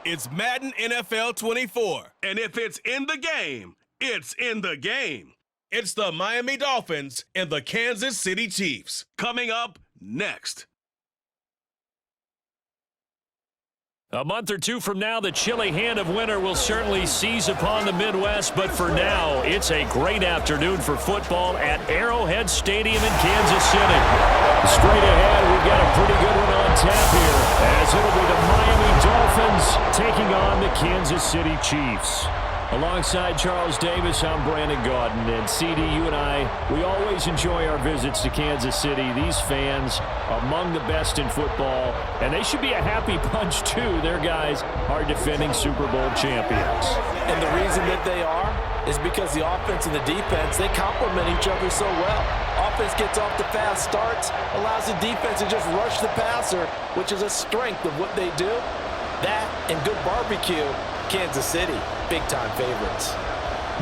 It's Madden NFL 24. And if it's in the game, it's in the game. It's the Miami Dolphins and the Kansas City Chiefs. Coming up next. A month or two from now, the chilly hand of winter will certainly seize upon the Midwest, but for now, it's a great afternoon for football at Arrowhead Stadium in Kansas City. Straight ahead, we've got a pretty good one on tap here, as it'll be the Miami Dolphins taking on the Kansas City Chiefs. Alongside Charles Davis, I'm Brandon Gaudin, and CD, you and I, we always enjoy our visits to Kansas City. These fans, among the best in football, and they should be a happy bunch too. Their guys are defending Super Bowl champions. And the reason that they are is because the offense and the defense, they complement each other so well. Offense gets off the fast starts, allows the defense to just rush the passer, which is a strength of what they do. That and good barbecue, Kansas City, big-time favorites.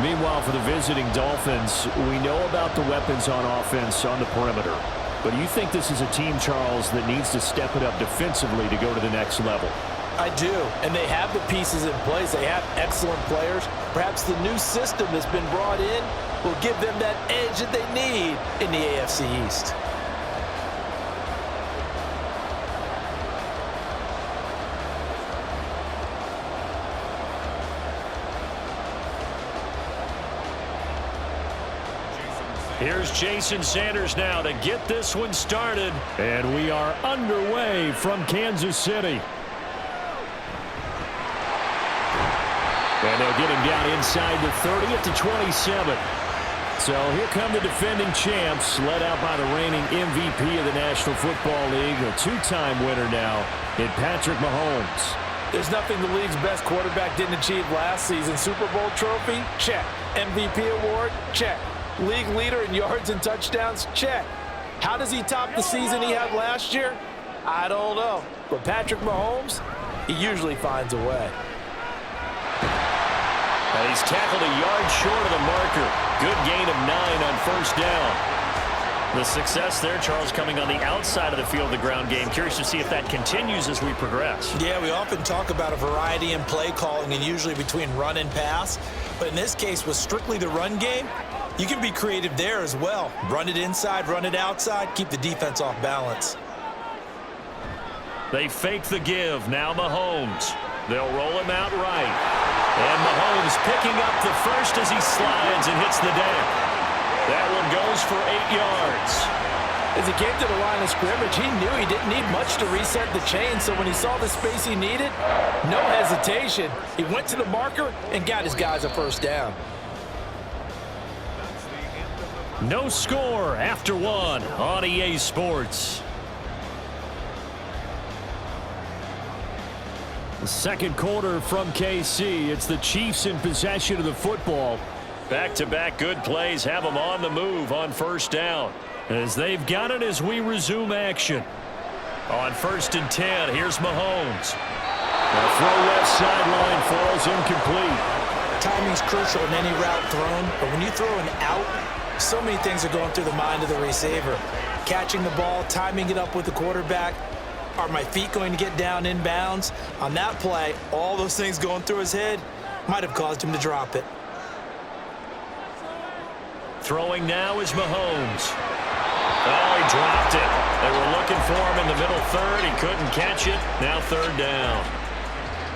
Meanwhile, for the visiting Dolphins, we know about the weapons on offense on the perimeter. But do you think this is a team, Charles, that needs to step it up defensively to go to the next level? I do, and they have the pieces in place. They have excellent players. Perhaps the new system that's been brought in will give them that edge that they need in the AFC East. Here's Jason Sanders now to get this one started. And we are underway from Kansas City. And they'll get him down inside the 30 at the 27. So here come the defending champs, led out by the reigning MVP of the National Football League, a two-time winner now in Patrick Mahomes. There's nothing the league's best quarterback didn't achieve last season. Super Bowl trophy? Check. MVP award? Check. League leader in yards and touchdowns? Check. How does he top the season he had last year? I don't know. But Patrick Mahomes, he usually finds a way. And he's tackled a yard short of the marker. Good gain of 9 on first down. The success there, Charles, coming on the outside of the field, the ground game. Curious to see if that continues as we progress. Yeah, we often talk about a variety in play calling and usually between run and pass. But in this case, with strictly the run game, you can be creative there as well. Run it inside, run it outside, keep the defense off balance. They fake the give. Now Mahomes. They'll roll him out right. And Mahomes picking up the first as he slides and hits the deck. That one goes for 8 yards. As he came to the line of scrimmage, he knew he didn't need much to reset the chain, so when he saw the space he needed, no hesitation. He went to the marker and got his guys a first down. No score after one on EA Sports. The second quarter from KC. It's the Chiefs in possession of the football. Back-to-back good plays have them on the move on first down. As they've got it as we resume action. On 1st and 10, here's Mahomes. The throw left sideline falls incomplete. Timing's crucial in any route thrown, but when you throw an out, so many things are going through the mind of the receiver. Catching the ball, timing it up with the quarterback. Are my feet going to get down in bounds? On that play, all those things going through his head might have caused him to drop it. Throwing now is Mahomes. Oh, he dropped it. They were looking for him in the middle third. He couldn't catch it. Now third down.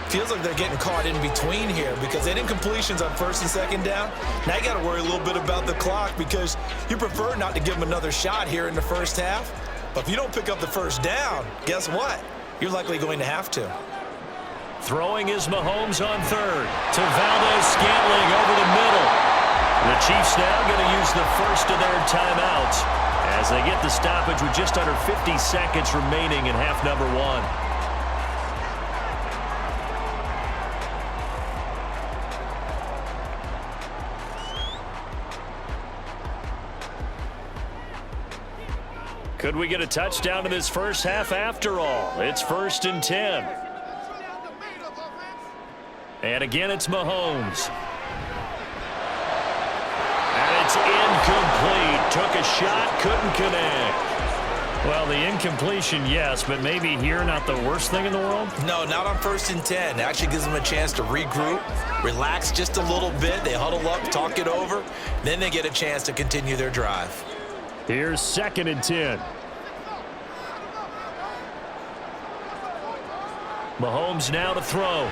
Feels like they're getting caught in between here because they didn't completions on 1st and 2nd down. Now you got to worry a little bit about the clock because you prefer not to give them another shot here in the first half. But if you don't pick up the first down, guess what? You're likely going to have to. Throwing is Mahomes on third to Valdez-Scantling over the middle. The Chiefs now going to use the first of their timeouts as they get the stoppage with just under 50 seconds remaining in half number 1. Could we get a touchdown in this first half after all? It's 1st and 10. And again, it's Mahomes. And it's incomplete. Took a shot, couldn't connect. Well, the incompletion, yes, but maybe here not the worst thing in the world? No, not on 1st and 10. It actually gives them a chance to regroup, relax just a little bit. They huddle up, talk it over. Then they get a chance to continue their drive. Here's 2nd and 10. Mahomes now to throw.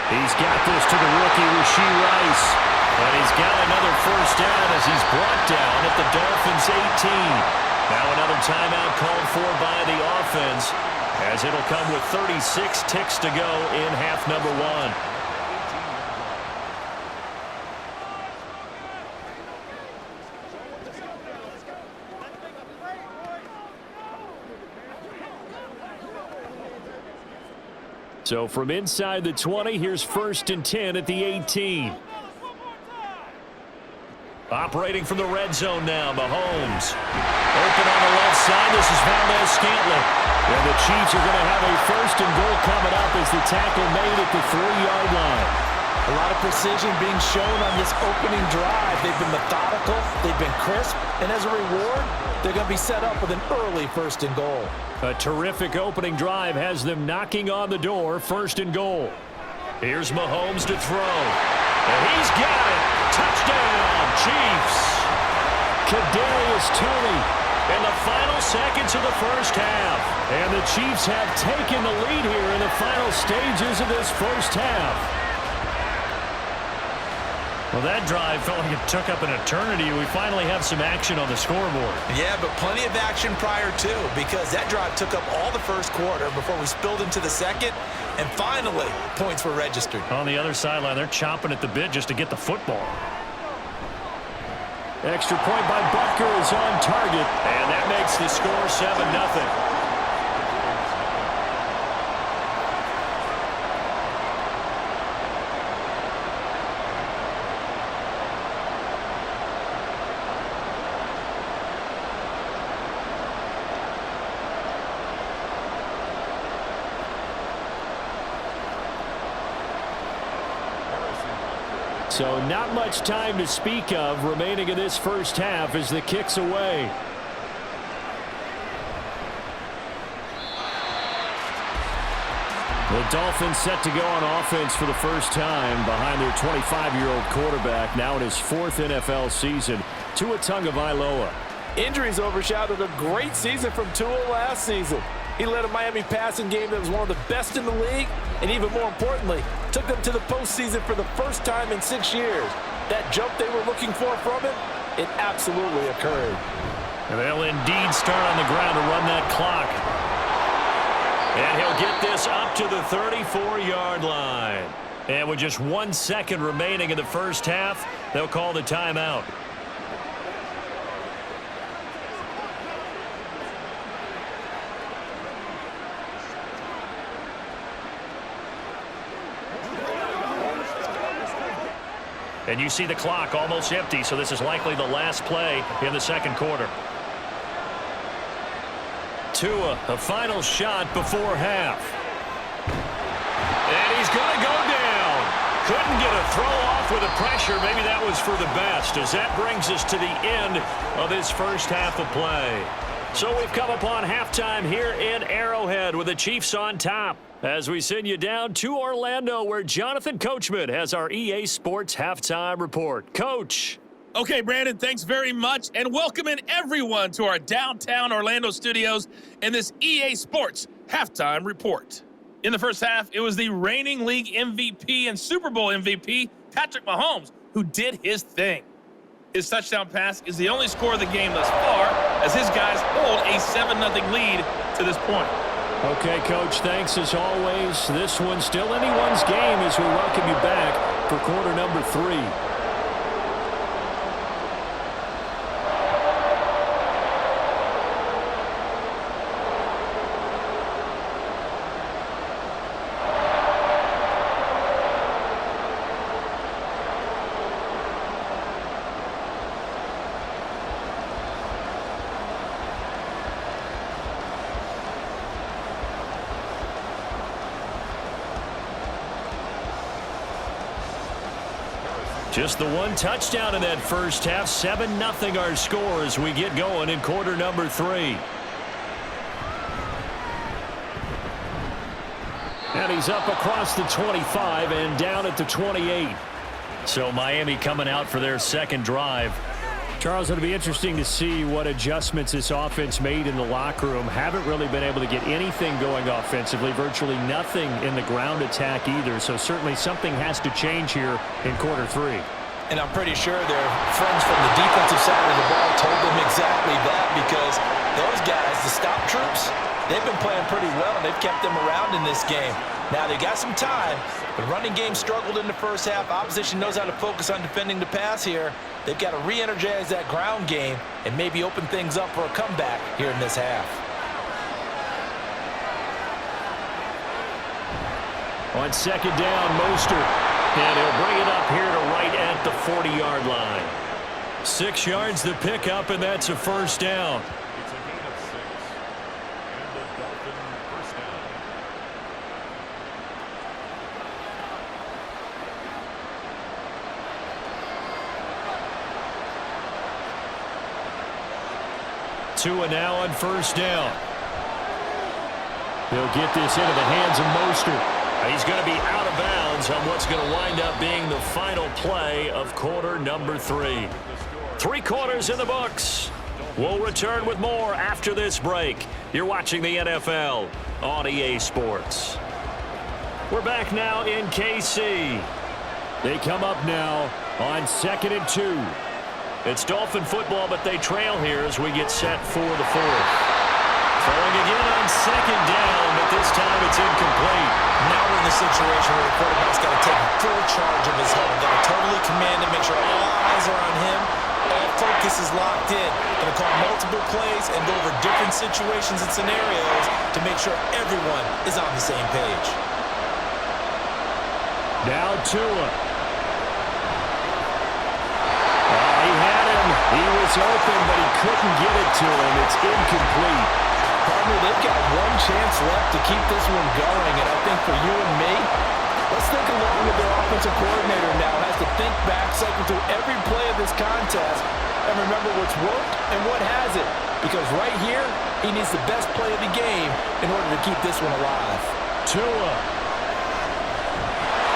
He's got this to the rookie, Rashee Rice. And he's got another first down as he's brought down at the Dolphins' 18. Now another timeout called for by the offense, as it'll come with 36 ticks to go in half number 1. So from inside the 20, here's 1st and 10 at the 18. Operating from the red zone now, Mahomes. Open on the left side, this is Valdez-Scantling. And the Chiefs are going to have a 1st and goal coming up as the tackle made at the 3-yard line. A lot of precision being shown on this opening drive. They've been methodical, they've been crisp, and as a reward, they're going to be set up with an early 1st and goal. A terrific opening drive has them knocking on the door, 1st and goal. Here's Mahomes to throw. And he's got it. Touchdown, Chiefs. Kadarius Toney in the final seconds of the first half. And the Chiefs have taken the lead here in the final stages of this first half. Well, that drive felt like it took up an eternity. We finally have some action on the scoreboard. Yeah, but plenty of action prior to, because that drive took up all the first quarter before we spilled into the second, and finally, points were registered. On the other sideline, they're chomping at the bit just to get the football. Extra point by Butker is on target, and that makes the score 7-0. So not much time to speak of remaining in this first half as the kick's away. The Dolphins set to go on offense for the first time behind their 25-year-old quarterback, now in his 4th NFL season, Tua Tagovailoa. Injuries overshadowed a great season from Tua last season. He led a Miami passing game that was one of the best in the league, and even more importantly, took them to the postseason for the first time in 6 years. That jump they were looking for from him, it absolutely occurred. And they'll indeed start on the ground to run that clock. And he'll get this up to the 34-yard line. And with just 1 second remaining in the first half, they'll call the timeout. And you see the clock almost empty, so this is likely the last play in the second quarter. Tua, a final shot before half. And he's going to go down. Couldn't get a throw off with the pressure. Maybe that was for the best, as that brings us to the end of this first half of play. So we've come upon halftime here in Arrowhead with the Chiefs on top, as we send you down to Orlando, where Jonathan Coachman has our EA Sports Halftime Report. Coach. Okay, Brandon, thanks very much, and welcoming everyone to our downtown Orlando studios in this EA Sports Halftime Report. In the first half, it was the reigning league MVP and Super Bowl MVP, Patrick Mahomes, who did his thing. His touchdown pass is the only score of the game thus far, as his guys hold a 7-0 lead to this point. Okay, Coach, thanks as always. This one's still anyone's game as we welcome you back for quarter number 3. Just the one touchdown in that first half. 7-0 our score as we get going in quarter number 3. And he's up across the 25 and down at the 28. So Miami coming out for their second drive. Charles, it'll be interesting to see what adjustments this offense made in the locker room. Haven't really been able to get anything going offensively, virtually nothing in the ground attack either. So certainly something has to change here in quarter 3. And I'm pretty sure their friends from the defensive side of the ball told them exactly that, because those guys, the stop troops, they've been playing pretty well. They've kept them around in this game. Now, they got some time. The running game struggled in the first half. Opposition knows how to focus on defending the pass here. They've got to re-energize that ground game and maybe open things up for a comeback here in this half. On second down, Mostert. And he'll bring it up here to right at the 40-yard line. 6 yards the pickup, and that's a first down. It's a gain of 6. And the Dolphin first down. Tua now on first down. He'll get this into the hands of Mostert. He's going to be out of bounds on what's going to wind up being the final play of quarter number 3. 3 quarters in the books. We'll return with more after this break. You're watching the NFL on EA Sports. We're back now in KC. They come up now on 2nd and 2. It's Dolphin football, but they trail here as we get set for the 4th. Throwing again on second down, but this time it's incomplete. Now we're in the situation where the quarterback's got to take full charge of his head. Got to totally command it, make sure all eyes are on him. All focus is locked in. Going to call multiple plays and go over different situations and scenarios to make sure everyone is on the same page. Now Tua. He had him. He was open, but he couldn't get it to him. It's incomplete. Partner, they've got one chance left to keep this one going, and I think for you and me, let's think along with their offensive coordinator now. Has to think back, cycle through every play of this contest, and remember what's worked and what hasn't. Because right here, he needs the best play of the game in order to keep this one alive. Tua.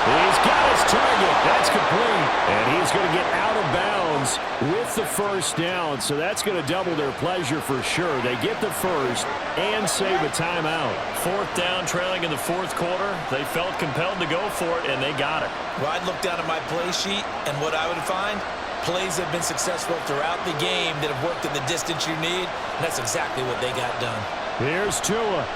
He's got his target. That's complete. And he's going to get out of bounds with the first down. So that's going to double their pleasure for sure. They get the first and save a timeout. 4th down, trailing in the 4th quarter. They felt compelled to go for it, and they got it. Well, I'd look down at my play sheet, and what I would find, plays have been successful throughout the game that have worked in the distance you need, and that's exactly what they got done. Here's Tua.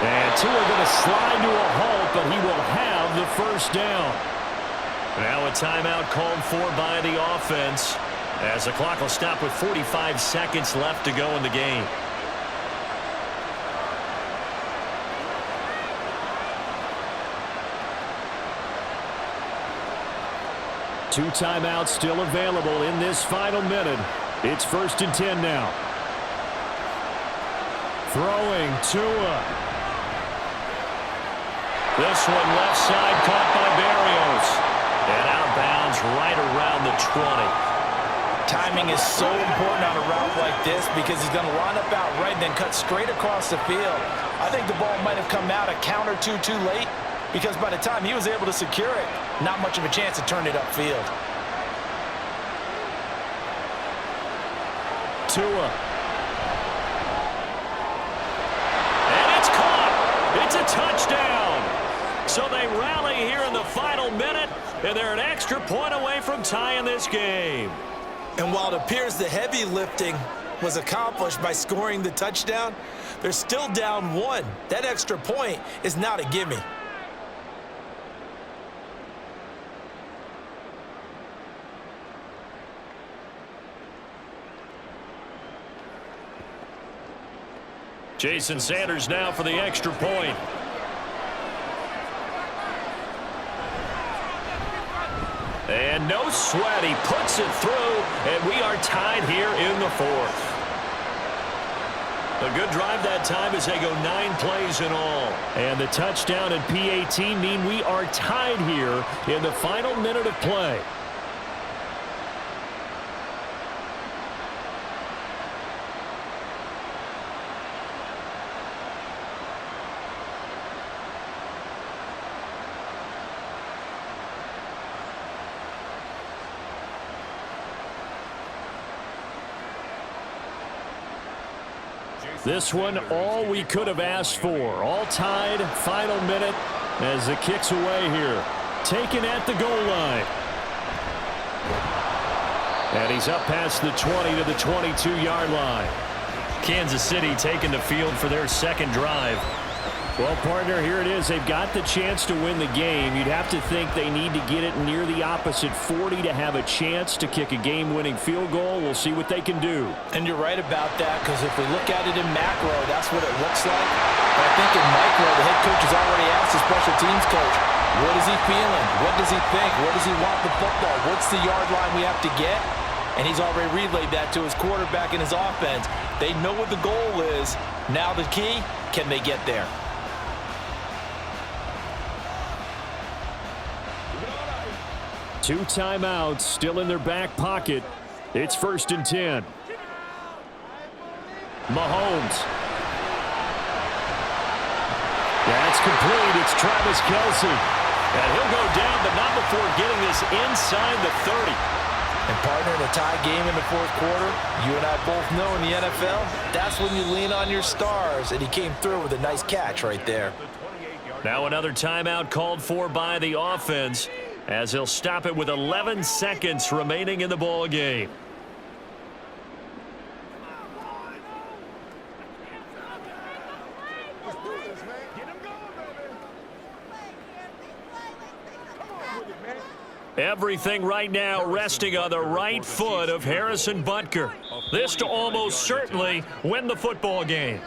And Tua going to slide to a halt, but he will have the first down. Now a timeout called for by the offense, as the clock will stop with 45 seconds left to go in the game. Two timeouts still available in this final minute. It's 1st and 10 now. Throwing Tua. This one left side caught by Barrios. And out of bounds right around the 20. Timing is so important on a route like this because he's going to line up out right and then cut straight across the field. I think the ball might have come out a count or two too late because by the time he was able to secure it, not much of a chance to turn it upfield. Tua. And it's caught. It's a touchdown. So they rally here in the final minute, and they're an extra point away from tying this game. And while it appears the heavy lifting was accomplished by scoring the touchdown, they're still down 1. That extra point is not a gimme. Jason Sanders now for the extra point. And no sweat. He puts it through, and we are tied here in the 4th. A good drive that time as they go 9 plays in all. And the touchdown and PAT mean we are tied here in the final minute of play. This one, all we could have asked for. All tied, final minute as the kick's away here. Taken at the goal line. And he's up past the 20 to the 22-yard line. Kansas City taking the field for their second drive. Well, partner, here it is. They've got the chance to win the game. You'd have to think they need to get it near the opposite 40 to have a chance to kick a game-winning field goal. We'll see what they can do. And you're right about that, because if we look at it in macro, that's what it looks like. But I think in micro, the head coach has already asked the special teams coach, what is he feeling? What does he think? Where does he want the football? What's the yard line we have to get? And he's already relayed that to his quarterback and his offense. They know what the goal is. Now the key, can they get there? Two timeouts still in their back pocket. It's 1st and 10. Mahomes. That's complete. It's Travis Kelce. And he'll go down, but not before getting this inside the 30. And partner, in a tie game in the fourth quarter, you and I both know in the NFL, that's when you lean on your stars. And he came through with a nice catch right there. Now another timeout called for by the offense, as he'll stop it with 11 seconds remaining in the ball game. Everything right now resting on the right foot of Harrison Butker. This to almost certainly win the football game.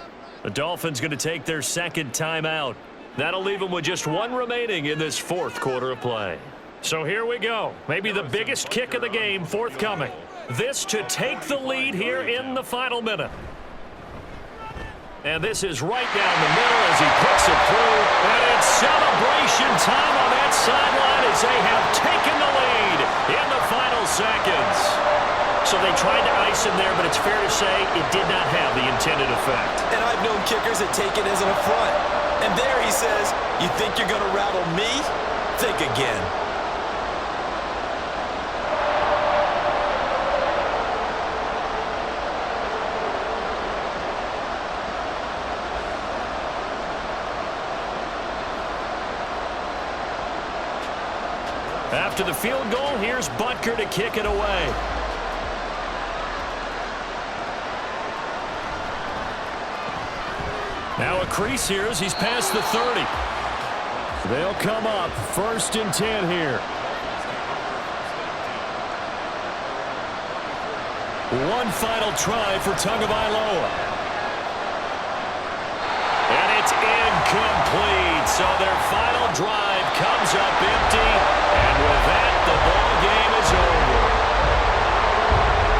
The Dolphins going to take their second timeout. That'll leave them with just one remaining in this fourth quarter of play. So here we go. Maybe the biggest kick of the game forthcoming. This to take the lead here in the final minute. And this is right down the middle as he puts it through. And it's celebration time on that sideline as they have taken the lead in the final seconds. So they tried to ice him there, but it's fair to say it did not have the intended effect. And I've known kickers that take it as an affront. And there he says, you think you're going to rattle me? Think again. After the field goal, here's Butker to kick it away. Now a crease here as he's past the 30. They'll come up 1st and 10 here. One final try for Tagovailoa. And it's incomplete. So their final drive comes up empty. And with that, the ball game is over.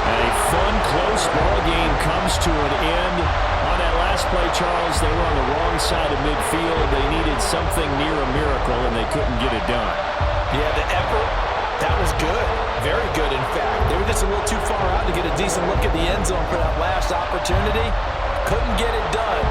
A fun, close ball game comes to an end. On that last play, Charles, they were on the wrong side of midfield. They needed something near a miracle, and they couldn't get it done. Yeah, the effort, that was good. Very good, in fact. They were just a little too far out to get a decent look at the end zone for that last opportunity. Couldn't get it done.